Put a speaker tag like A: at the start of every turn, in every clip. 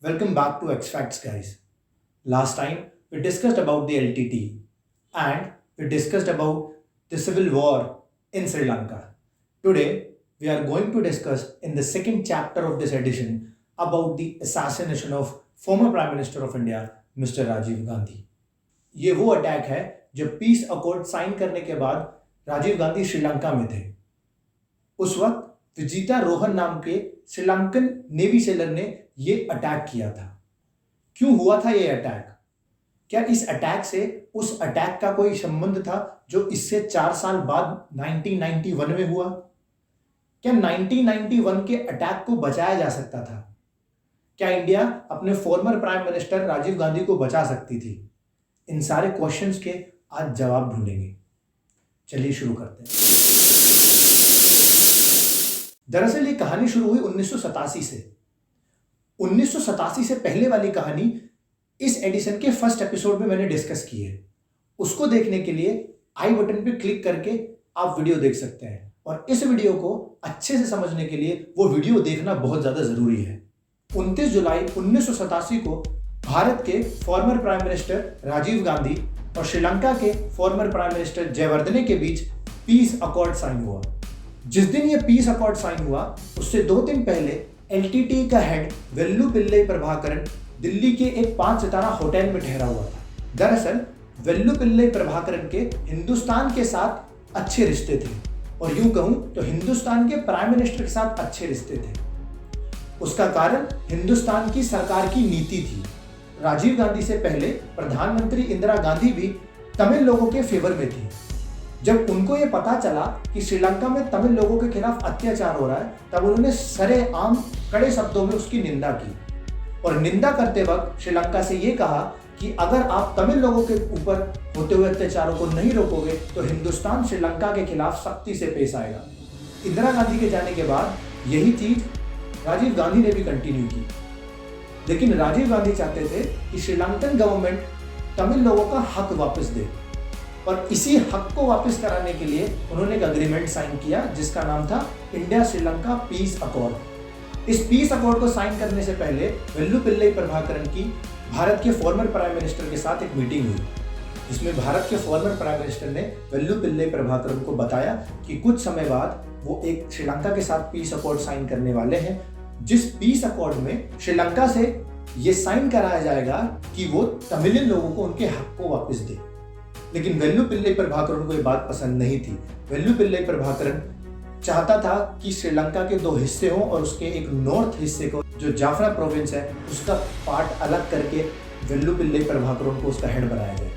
A: Welcome back to X Facts, guys. Last time we discussed about the LTT and we discussed about the civil war in Sri Lanka. Today we are going to discuss in the second chapter of this edition about the assassination of former Prime Minister of India, Mr. Rajiv Gandhi. ये वो attack है जब peace accord sign करने के बाद राजीव गांधी श्रीलंका में थे। उस वक्त विजिता रोहन नाम के श्रीलंकन नेवी सेलर ने ये अटैक किया था। क्यों हुआ था ये अटैक? क्या इस अटैक से उस अटैक का कोई संबंध था जो इससे 4 साल बाद 1991 में हुआ? क्या 1991 के अटैक को बचाया जा सकता था? क्या इंडिया अपने former prime minister Rajiv Gandhi को बचा सकती थी? इन सारे क्वेश्चंस के आज जवाब ढूंढेंगे। चलिए शुरू करते हैं। दरअसल ये कहानी शुरू हुई 1987 से। 1987 से पहले वाली कहानी इस एडिशन के फर्स्ट एपिसोड में मैंने डिस्कस की है। उसको देखने के लिए आई बटन पे क्लिक करके आप वीडियो देख सकते हैं, और इस वीडियो को अच्छे से समझने के लिए वो वीडियो देखना बहुत ज्यादा जरूरी है। 29 जुलाई 1987 को भारत के former prime minister Rajiv Gandhi और श्रीलंका के फॉर्मर प्राइम मिनिस्टर जयवर्धने के बीच पीस अकॉर्ड साइन हुआ। जिस दिन ये पीस अकॉर्ड साइन हुआ उससे 2 दिन पहले एलटीटी का हेड वेल्लुपिल्लई प्रभाकरन दिल्ली के एक 5 सितारा होटल में ठहरा हुआ था। दरअसल वेल्लुपिल्लई प्रभाकरन के हिंदुस्तान के साथ अच्छे रिश्ते थे, और यूं कहूं तो हिंदुस्तान के प्राइम मिनिस्टर के साथ अच्छे रिश्ते थे। उसका कारण हिंदुस्तान की सरकार की नीति थी। राजीव गांधी से पहले प्रधानमंत्री इंदिरा गांधी भी तमिल लोगों के फेवर में थी। जब उनको ये पता चला कि श्रीलंका में तमिल लोगों के खिलाफ अत्याचार हो रहा है, तब उन्होंने सरेआम कड़े शब्दों में उसकी निंदा की, और निंदा करते वक्त श्रीलंका से ये कहा कि अगर आप तमिल लोगों के ऊपर होते हुए अत्याचारों को नहीं रोकोगे तो हिंदुस्तान श्रीलंका के खिलाफ सख्ती से पेश आएगा। इंदिरा गांधी के जाने के बाद यही चीज राजीव गांधी ने भी कंटिन्यू की, लेकिन राजीव गांधी चाहते थे कि श्रीलंकन गवर्नमेंट तमिल लोगों का हक वापस दे, और इसी हक को वापस कराने के लिए उन्होंने एक अग्रीमेंट साइन किया जिसका नाम था इंडिया श्रीलंका पीस अकॉर्ड। इस पीस अकॉर्ड को साइन करने से पहले वेल्लुपिल्लई प्रभाकरन की भारत के फॉर्मर प्राइम मिनिस्टर के साथ एक मीटिंग हुई, जिसमें भारत के फॉर्मर प्राइम मिनिस्टर ने वेल्लुपिल्लई प्रभाकरन को बताया कि कुछ समय बाद वो एक श्रीलंका के साथ पीस अकॉर्ड साइन करने वाले हैं, जिस पीस अकॉर्ड में श्रीलंका से ये साइन कराया जाएगा कि वो तमिलियन लोगों को उनके हक को वापस दे। लेकिन वेल्लुपिल्लई प्रभाकरन को ये बात पसंद नहीं थी। वेल्लुपिल्लई प्रभाकरन चाहता था कि श्रीलंका के 2 हिस्से हों, और उसके एक नॉर्थ हिस्से को जो जाफना प्रोविंस है उसका पार्ट अलग करके वेल्लुपिल्लई प्रभाकरन को उसका हेड बनाया जाए,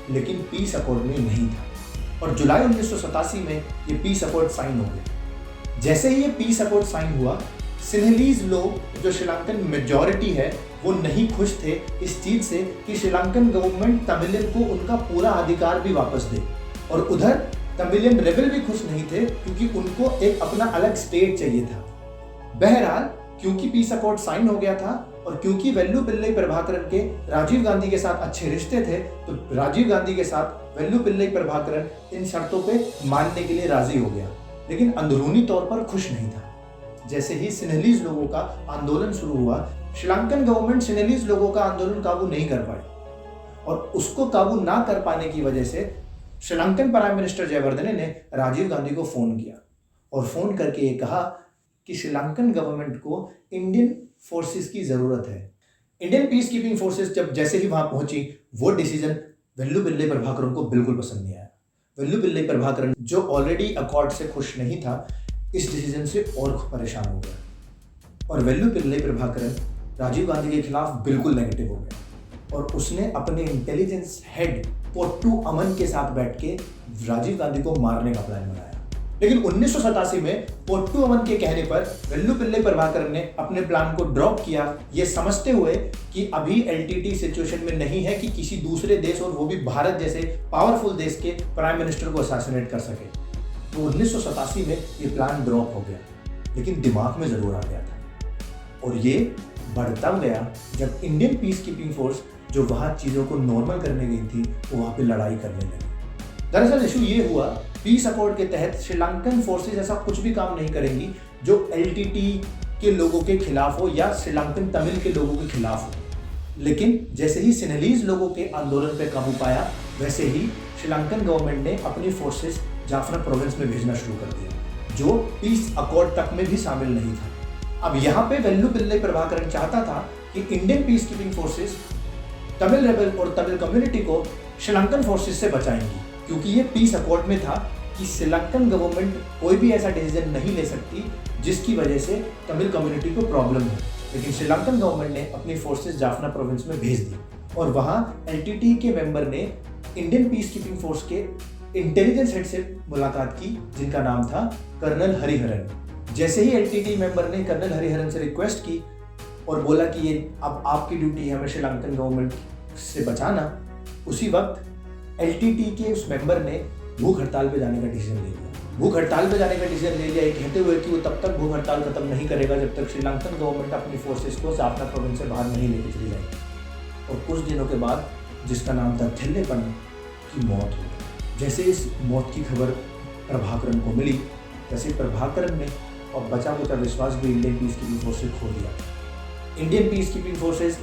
A: लेकिन पीस अकॉर्ड में नहीं था। और जुलाई 1987 में ये पीस अकॉर्ड साइन हो गया। जैसे ही ये पीस अकॉर्ड साइन हुआ, सिन्हलीज लोग जो श्रीलंकन मेजॉरिटी है वो नहीं खुश थे इस चीज से कि श्रीलंकन गवर्नमेंट तमिलियन को उनका पूरा अधिकार भी वापस दे, और उधर तमिलियन रेबल भी खुश नहीं थे क्योंकि उनको एक अपना अलग स्टेट चाहिए था। बहरहाल क्योंकि पीस अकॉर्ड साइन हो गया था और क्योंकि वेल्लुपिल्लई प्रभाकरन के राजीव गांधी के साथ अच्छे रिश्ते थे, तो राजीव गांधी के साथ वेल्लुपिल्लई प्रभाकरन इन शर्तों पे मानने के लिए राजी हो गया, लेकिन अंदरूनी तौर पर खुश नहीं था। जैसे ही सिन्हलीज लोगों का आंदोलन शुरू हुआ, श्रीलंकन गवर्नमेंट सिन्हलीज लोगों का आंदोलन काबू नहीं कर पाई, और उसको काबू ना कर पाने की वजह से श्रीलंकन प्राइम मिनिस्टर जयवर्धने ने राजीव गांधी को फोन किया, और फोन करके ये कहा कि श्रीलंकन गवर्नमेंट को इंडियन फोर्सेस की जरूरत है। इंडियन पीस कीपिंग फोर्सेस जब जैसे ही वहां पहुंची, वो डिसीजन वेल्लुपिल्लई प्रभाकरन को बिल्कुल पसंद नहीं आया। वेल्लुपिल्लई प्रभाकरन जो ऑलरेडी अकॉर्ड से खुश नहीं था, इस डिसीजन से और परेशान हो गया, और वेल्लुपिल्लई प्रभाकरन राजीव गांधी के खिलाफ बिल्कुल नेगेटिव हो गया, और उसने अपने इंटेलिजेंस हेड पोट्टू अमन के साथ बैठ के राजीव गांधी को मारने का प्लान बनाया। लेकिन 1987 में पोट्टू अमन के कहने पर वेल्लुपिल्लई प्रभाकरन ने अपने प्लान को ड्रॉप किया, ये समझते हुए कि अभी एलटीटी सिचुएशन में नहीं है कि किसी दूसरे देश, और वो भी भारत जैसे पावरफुल देश के प्राइम मिनिस्टर को असैसिनेट कर सके। तो 1987 में ये प्लान ड्रॉप हो गया, लेकिन दिमाग में जरूर आ गया था, और ये बढ़ता गया जब इंडियन पीस कीपिंग फोर्स जो वहां चीजों को नॉर्मल करने गई थी वो वहां पे लड़ाई करने लगी। दरअसल इशू ये हुआ, पीस अकॉर्ड के तहत श्रीलंकन फोर्सेस ऐसा कुछ भी काम नहीं करेंगी जो एलटीटी के लोगों के खिलाफ हो या श्रीलंकन तमिल के लोगों के खिलाफ हो। लेकिन जैसे ही सिनेलीज लोगों के आंदोलन पर काबू पाया, वैसे ही श्रीलंकन गवर्नमेंट ने अपनी फोर्सेस जाफना प्रोविंस में भेजना शुरू कर दिया, जो पीस अकॉर्ड तक में भी शामिल नहीं था। अब यहाँ पे वेल्लुपिल्लई प्रभाकरन चाहता था कि Indian peace keeping forces Tamil rebel और तमिल कम्युनिटी को श्रीलंकन फोर्सेस से बचाएंगी, क्योंकि ये पीस अकॉर्ड में था कि श्रीलंकन गवर्नमेंट कोई भी ऐसा डिसीजन नहीं ले सकती जिसकी वजह से तमिल कम्युनिटी को प्रॉब्लम हो। लेकिन श्रीलंकन गवर्नमेंट ने अपनी फोर्सेस जाफना प्रोविंस में भेज दी और वहाँ एलटीटी के मेंबर ने इंडियन पीस कीपिंग फोर्स के इंटेलिजेंस हेड से मुलाकात की, जिनका नाम था कर्नल हरिहरन। जैसे ही एलटीटी मेंबर ने कर्नल हरिहरन से रिक्वेस्ट की और बोला कि ये अब आपकी ड्यूटी है हमें श्रीलंकन गवर्नमेंट से बचाना, उसी वक्त एलटीटी के उस मेंबर ने भूख हड़ताल पे जाने का डिसीजन ले लिया। भूख हड़ताल पे जाने का डिसीजन ले लिया, ये कहते हुए कि वो तब तक भूख हड़ताल खत्म नहीं करेगा जब तक श्रीलंकन गवर्नमेंट अपनी फोर्सेस को जाफना प्रोविंस से बाहर नहीं लेके चली जाएगी। और कुछ दिनों के बाद, जिसका नाम था थिल्लेपन, की मौत हो गई। जैसे इस मौत की खबर प्रभाकरन को मिली, वैसे प्रभाकरन ने और बचा कुचा विश्वास भी इंडियन पीस कीपिंग फोर्स से खो दिया। इंडियन पीस कीपिंग फोर्सेस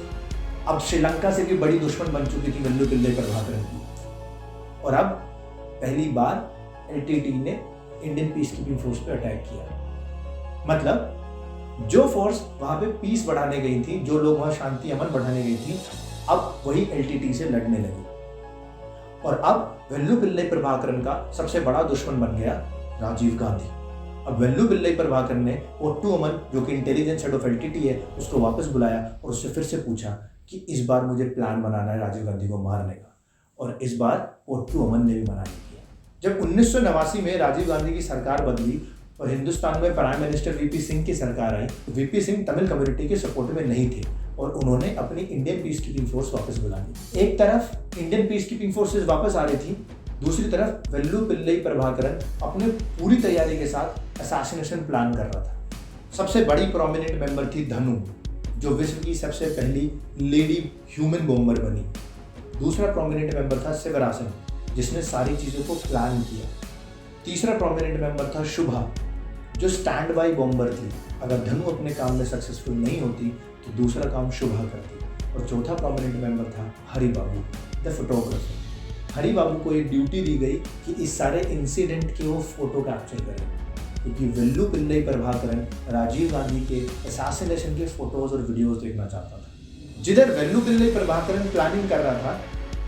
A: अब श्रीलंका से भी बड़ी दुश्मन बन चुकी थी वेल्लुपिल्लई प्रभाकरन की, और अब पहली बार एलटीटी ने इंडियन पीस कीपिंग फोर्स पे अटैक किया। मतलब जो फोर्स वहां पे पीस बढ़ाने गई थी, जो लोग वहां शांति अमन बढ़ाने गई थी, अब वही एलटीटी से लड़ने लगी। और अब वेल्लुपिल्लई प्रभाकरन का सबसे बड़ा दुश्मन बन गया राजीव गांधी। अब वेल्लुपिल्लई प्रभाकरन ने ओट्टू अमन, जो कि इंटेलिजेंस हेड ऑफ एलटीटी है, उसको वापस बुलाया और उससे फिर से पूछा कि इस बार मुझे प्लान बनाना है राजीव गांधी को मारने का। और इस बार ओट्टू अमन ने भी मना नहीं किया। जब 1989 में राजीव गांधी की सरकार बदली और हिंदुस्तान में प्राइम मिनिस्टर वीपी सिंह की सरकार आई, तो वीपी सिंह तमिल कम्युनिटी के सपोर्ट में नहीं थे और उन्होंने अपनी इंडियन पीस कीपिंग फोर्स वापस बुला ली। एक तरफ इंडियन पीस कीपिंग फोर्सेस वापस आ रही थी, दूसरी तरफ वेल्लुपिल्लई प्रभाकरन अपने पूरी तैयारी के साथ असैसिनेशन प्लान कर रहा था। सबसे बड़ी प्रोमिनेंट मेंबर थी धनु, जो विश्व की सबसे पहली लेडी ह्यूमन बॉम्बर बनी। दूसरा प्रोमिनेंट मेंबर था शिवरासन, जिसने सारी चीज़ों को प्लान किया। तीसरा प्रोमिनेंट मेंबर था शुभा, जो स्टैंड बाई बॉम्बर थी। अगर धनु अपने काम में सक्सेसफुल नहीं होती तो दूसरा काम शुभा करती। और चौथा प्रोमिनेंट मेंबर था हरि बाबू, द फोटोग्राफर। हरि बाबू को एक ड्यूटी दी गई कि इस सारे इंसिडेंट के वो फोटो कैप्चर करें, क्योंकि वेल्लुपिल्लई प्रभाकरन राजीव गांधी के असैसिनेशन के फोटोज और वीडियोज देखना चाहता था। जिधर वेल्लुपिल्लई प्रभाकरन प्लानिंग कर रहा था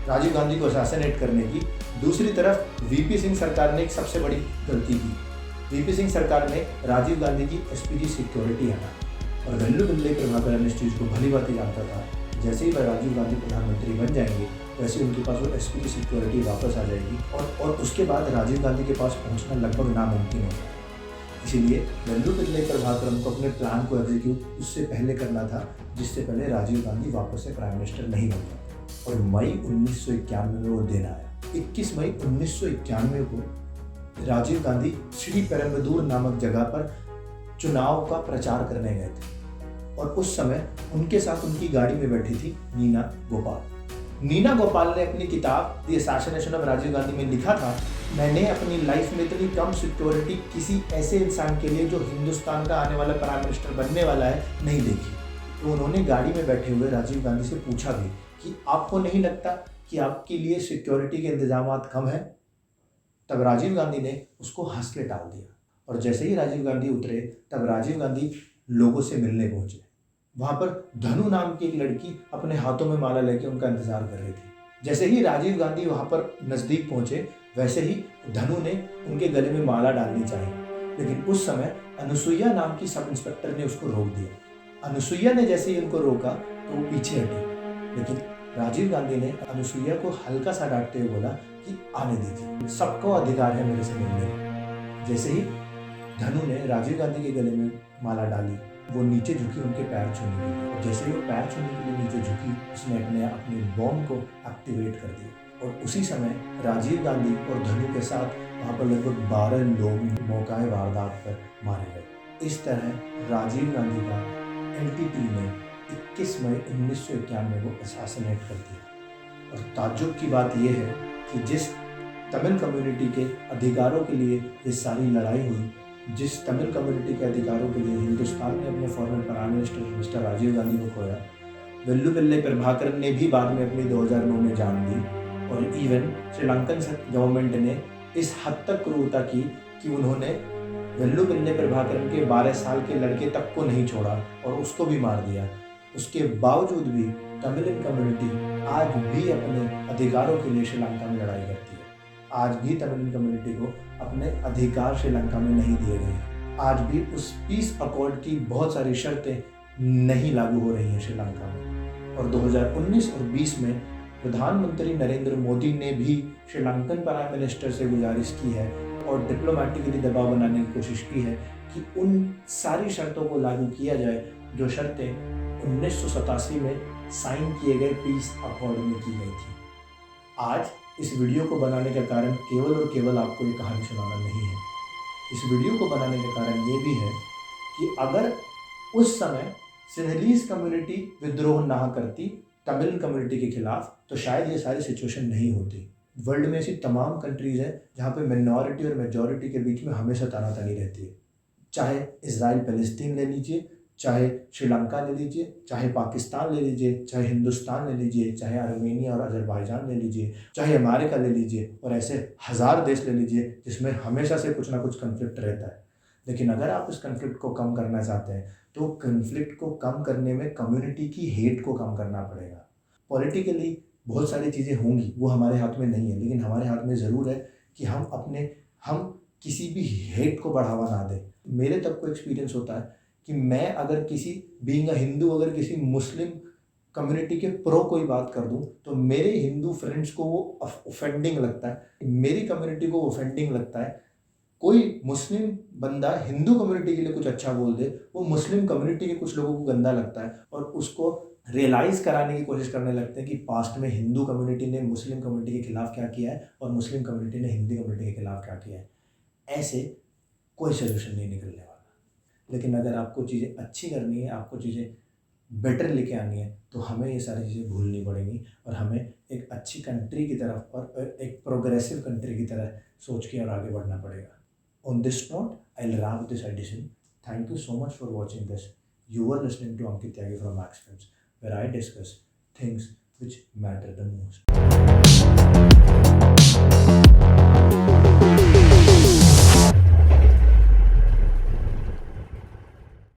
A: राजीव गांधी को असैसिनेट करने की, दूसरी तरफ वीपी सिंह सरकार ने एक सबसे बड़ी गलती की। वीपी सिंह सरकार ने राजीव गांधी की एसपीजी सिक्योरिटी हटाई और वेल्लुपिल्लई प्रभाकरन इस चीज़ को भली भांति जानता था। जैसे ही राजीव गांधी प्रधानमंत्री बन जाएंगे, वैसे उनके पास वो एसपीजी सिक्योरिटी वापस आ जाएगी और उसके बाद राजीव गांधी के पास पहुंचना लगभग नामुमकिन हो जाएगा। इसीलिए वेल्लुपिल्लई प्रभाकरन को अपने प्लान को एग्जीक्यूट उससे पहले करना था, जिससे पहले राजीव गांधी वापस से प्राइम मिनिस्टर नहीं बन जाते। और मई 1991 में वो दिन आया। 21 मई 1991 को राजीव गांधी श्री पेरम्बदूर नामक जगह पर चुनाव का प्रचार करने गए थे और उस समय उनके साथ उनकी गाड़ी में बैठी थी नीना गोपाल। नीना गोपाल ने अपनी किताब the assassination of Rajiv Gandhi में लिखा था, मैंने अपनी लाइफ में इतनी कम सिक्योरिटी किसी ऐसे इंसान के लिए जो हिंदुस्तान का आने वाला प्राइम मिनिस्टर बनने वाला है नहीं देखी। तो उन्होंने गाड़ी में बैठे हुए राजीव गांधी से पूछा भी कि आपको नहीं लगता कि आपके लिए सिक्योरिटी के इंतजाम कम है? तब राजीव गांधी ने उसको हंस के टाल दिया। और जैसे ही राजीव गांधी उतरे, तब राजीव गांधी लोगों से मिलने पहुंचे। वहाँ पर धनु नाम की एक लड़की अपने हाथों में माला लेके उनका इंतजार कर रही थी। जैसे ही राजीव गांधी वहाँ पर नज़दीक पहुँचे, वैसे ही धनु ने उनके गले में माला डालनी चाहिए, लेकिन उस समय अनुसुईया नाम की सब इंस्पेक्टर ने उसको रोक दिया। अनुसुईया ने जैसे ही उनको रोका तो वो पीछे हटी, लेकिन राजीव गांधी ने अनुसुईया को हल्का सा डांटते हुए बोला कि आने दीजिए, सबको अधिकार है मेरे से मिलने का। जैसे ही धनु ने राजीव गांधी के गले में माला डाली, वो नीचे झुकी उनके पैर छूने के लिए, और जैसे ही वो पैर छूने के लिए नीचे झुकी, उसने अपने बॉम्ब को एक्टिवेट कर दिया। और उसी समय राजीव गांधी और धनु के साथ वहाँ पर लगभग 12 लोग मौकाए वारदात पर मारे गए। इस तरह राजीव गांधी का एलटीटी ने 21 मई 1991 को असैसिनेट कर दिया। और ताज्जुब की बात यह है कि जिस तमिल कम्युनिटी के अधिकारों के लिए ये सारी लड़ाई हुई, जिस तमिल कम्युनिटी के अधिकारों के लिए हिंदुस्तान ने अपने former prime minister mister Rajiv Gandhi को खोया, वेल्लुपिल्ले प्रभाकरन ने भी बाद में अपनी 2009 में जान दी। और इवन श्रीलंकन गवर्नमेंट ने इस हद तक क्रूरता की कि उन्होंने वेल्लुपिल्ले प्रभाकरन के 12 साल के लड़के तक को नहीं छोड़ा और उसको भी मार दिया। उसके बावजूद भी तमिलियन कम्युनिटी आज भी अपने अधिकारों के लिए श्रीलंका में लड़ाई करती है। आज भी तमिलियन कम्युनिटी को अपने अधिकार श्रीलंका में नहीं दिए गए। आज भी उस पीस अकॉर्ड की बहुत सारी शर्तें नहीं लागू हो रही हैं श्रीलंका में। और 2019 और 20 में प्रधानमंत्री नरेंद्र मोदी ने भी श्रीलंकन प्राइम मिनिस्टर से गुजारिश की है और डिप्लोमेटिकली दबाव बनाने की कोशिश की है कि उन सारी शर्तों को लागू किया जाए जो शर्तें 1987 में साइन किए गए पीस अकॉर्ड में की गई थी। आज इस वीडियो को बनाने का कारण केवल और केवल आपको ये कहानी सुनाना नहीं है। इस वीडियो को बनाने का कारण ये भी है कि अगर उस समय सिंहलीज कम्युनिटी विद्रोह ना करती तमिल कम्युनिटी के खिलाफ तो शायद ये सारी सिचुएशन नहीं होती। वर्ल्ड में ऐसी तमाम कंट्रीज़ हैं जहाँ पे मिनॉरिटी और मेजॉरिटी के बीच में हमेशा तनातनी रहती है। चाहे इजराइल पैलेस्टीन ले लीजिए, चाहे श्रीलंका ले लीजिए, चाहे पाकिस्तान ले लीजिए, चाहे हिंदुस्तान ले लीजिए, चाहे आर्मेनिया और अजरबैजान ले लीजिए, चाहे अमेरिका ले लीजिए, और ऐसे हज़ार देश ले लीजिए जिसमें हमेशा से कुछ ना कुछ कन्फ्लिक्ट रहता है। लेकिन अगर आप इस कन्फ्लिक्ट को कम करना चाहते हैं तो कन्फ्लिक्ट को कम करने में कम्युनिटी की हेट को कम करना पड़ेगा। पॉलिटिकली बहुत सारी चीज़ें होंगी, वो हमारे हाथ में नहीं है, लेकिन हमारे हाथ में ज़रूर है कि हम किसी भी हेट को बढ़ावा ना दें। मेरे तक को एक्सपीरियंस होता है कि मैं अगर किसी बीइंग अ हिंदू अगर किसी मुस्लिम कम्युनिटी के प्रो कोई बात कर दूं तो मेरे हिंदू फ्रेंड्स को वो ऑफेंडिंग लगता है, मेरी कम्युनिटी को ऑफेंडिंग लगता है। कोई मुस्लिम बंदा हिंदू कम्युनिटी के लिए कुछ अच्छा बोल दे, वो मुस्लिम कम्युनिटी के कुछ लोगों को गंदा लगता है और उसको रियलाइज़ कराने की कोशिश करने लगते हैं कि पास्ट में हिंदू कम्युनिटी ने मुस्लिम कम्युनिटी के खिलाफ क्या किया है और मुस्लिम कम्युनिटी ने हिंदू कम्युनिटी के खिलाफ क्या किया है। ऐसे कोई सोल्यूशन नहीं निकलने वाला। लेकिन अगर आपको चीज़ें अच्छी करनी है, आपको चीज़ें बेटर लेके आनी है, तो हमें ये सारी चीज़ें भूलनी पड़ेंगी और हमें एक अच्छी कंट्री की तरफ और एक प्रोग्रेसिव कंट्री की तरह सोच के और आगे बढ़ना पड़ेगा। On this note I will wrap this edition. Thank you so much for watching this. You are listening to Ankit Tyagi from Max Films, where I discuss things which matter the most.